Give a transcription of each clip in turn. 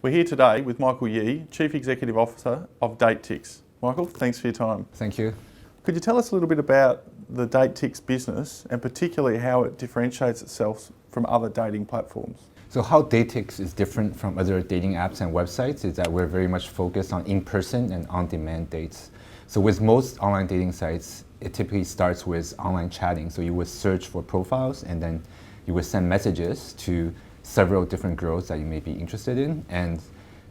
We're here today with Michael Yee, Chief Executive Officer of DateTix. Michael, thanks for your time. Thank you. Could you tell us a little bit about the DateTix business and particularly how it differentiates itself from other dating platforms? So how DateTix is different from other dating apps and websites is that we're very much focused on in-person and on-demand dates. So with most online dating sites, it typically starts with online chatting. So you would search for profiles and then you would send messages to several different girls that you may be interested in, and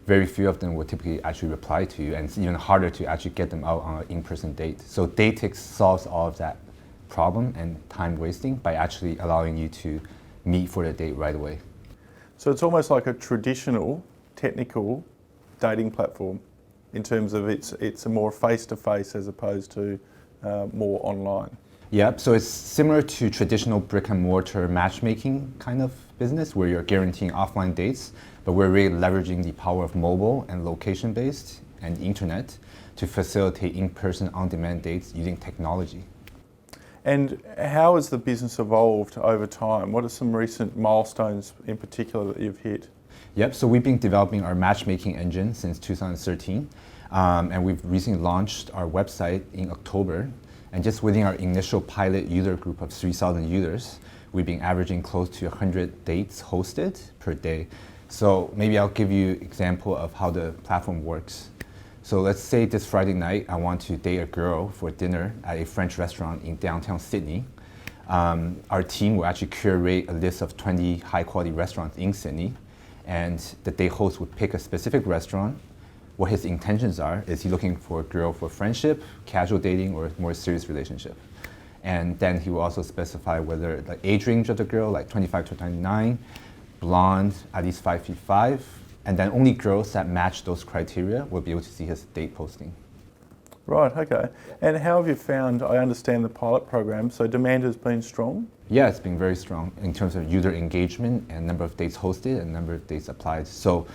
very few of them will typically actually reply to you, and it's even harder to actually get them out on an in-person date. So DateTix solves all of that problem and time wasting by actually allowing you to meet for the date right away. So it's almost like a traditional, technical dating platform in terms of it's a more face-to-face as opposed to more online. Yep, so it's similar to traditional brick and mortar matchmaking kind of business where you're guaranteeing offline dates, but we're really leveraging the power of mobile and location-based and internet to facilitate in-person on-demand dates using technology. And how has the business evolved over time? What are some recent milestones in particular that you've hit? Yep, so we've been developing our matchmaking engine since 2013, and we've recently launched our website in October. And just within our initial pilot user group of 3,000 users, we've been averaging close to 100 dates hosted per day. So maybe I'll give you an example of how the platform works. So let's say this Friday night, I want to date a girl for dinner at a French restaurant in downtown Sydney. Our team will actually curate a list of 20 high-quality restaurants in Sydney, and the date host would pick a specific restaurant. What his intentions are, is he looking for a girl for friendship, casual dating, or a more serious relationship? And then he will also specify whether the age range of the girl, like 25 to 29, blonde, at least 5'5", and then only girls that match those criteria will be able to see his date posting. Right, okay. And how have you found, I understand the pilot program, so demand has been strong? Yeah, it's been very strong in terms of user engagement and number of dates hosted and number of dates applied. So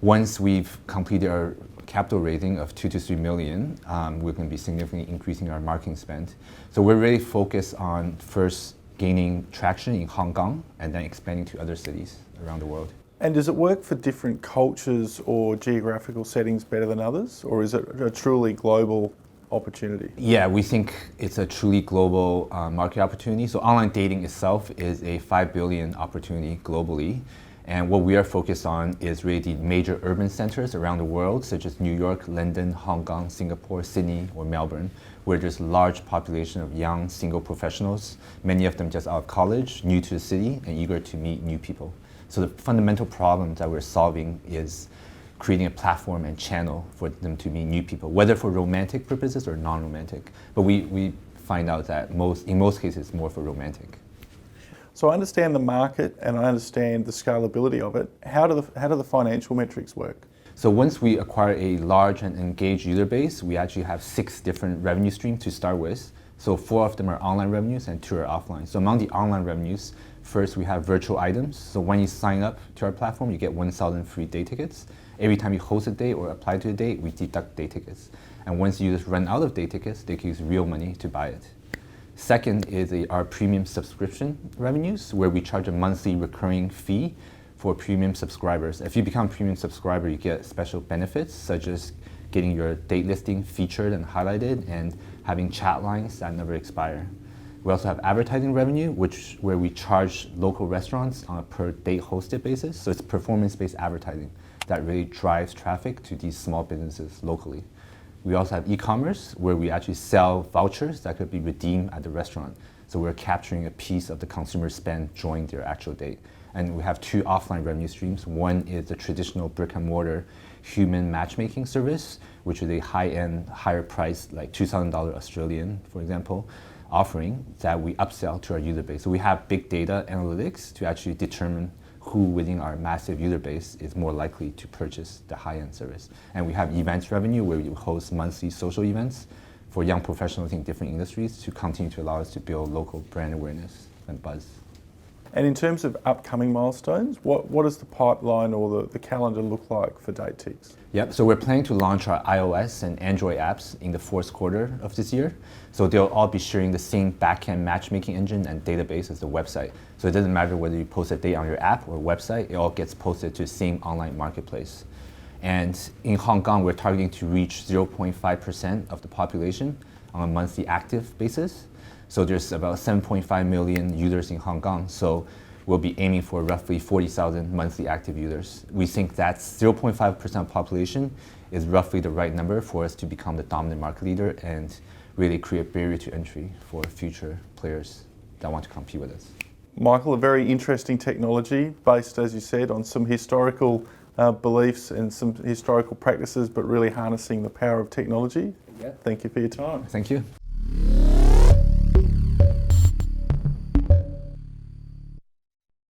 once we've completed our capital raising of 2 to 3 million, we're going to be significantly increasing our marketing spend. So we're really focused on first gaining traction in Hong Kong and then expanding to other cities around the world. And does it work for different cultures or geographical settings better than others, or is it a truly global opportunity? Yeah, we think it's a truly global market opportunity. So online dating itself is a 5 billion opportunity globally. And what we are focused on is really the major urban centers around the world, such as New York, London, Hong Kong, Singapore, Sydney, or Melbourne, where there's a large population of young single professionals, many of them just out of college, new to the city, and eager to meet new people. So the fundamental problem that we're solving is creating a platform and channel for them to meet new people, whether for romantic purposes or non-romantic. But we find out that in most cases, it's more for romantic. So I understand the market and I understand the scalability of it. How do the financial metrics work? So once we acquire a large and engaged user base, we actually have 6 different revenue streams to start with. So 4 of them are online revenues and 2 are offline. So among the online revenues, first we have virtual items. So when you sign up to our platform, you get 1,000 free date tickets. Every time you host a date or apply to a date, we deduct date tickets. And once users run out of date tickets, they can use real money to buy it. Second is our premium subscription revenues, where we charge a monthly recurring fee for premium subscribers. If you become a premium subscriber, you get special benefits, such as getting your date listing featured and highlighted and having chat lines that never expire. We also have advertising revenue, where we charge local restaurants on a per date hosted basis. So it's performance-based advertising that really drives traffic to these small businesses locally. We also have e-commerce, where we actually sell vouchers that could be redeemed at the restaurant. So we're capturing a piece of the consumer spend during their actual date. And we have 2 offline revenue streams. One is the traditional brick and mortar human matchmaking service, which is a high-end, higher price, like $2,000 Australian, for example, offering that we upsell to our user base. So we have big data analytics to actually determine who within our massive user base is more likely to purchase the high-end service. And we have events revenue, where we host monthly social events for young professionals in different industries to continue to allow us to build local brand awareness and buzz. And in terms of upcoming milestones, what does the pipeline or the calendar look like for DateTix? Yep, so we're planning to launch our iOS and Android apps in the fourth quarter of this year. So they'll all be sharing the same backend matchmaking engine and database as the website. So it doesn't matter whether you post a date on your app or website, it all gets posted to the same online marketplace. And in Hong Kong, we're targeting to reach 0.5% of the population on a monthly active basis. So there's about 7.5 million users in Hong Kong. So we'll be aiming for roughly 40,000 monthly active users. We think that 0.5% population is roughly the right number for us to become the dominant market leader and really create barrier to entry for future players that want to compete with us. Michael, a very interesting technology based, as you said, on some historical beliefs and some historical practices, but really harnessing the power of technology. Yeah. Thank you for your time. Thank you.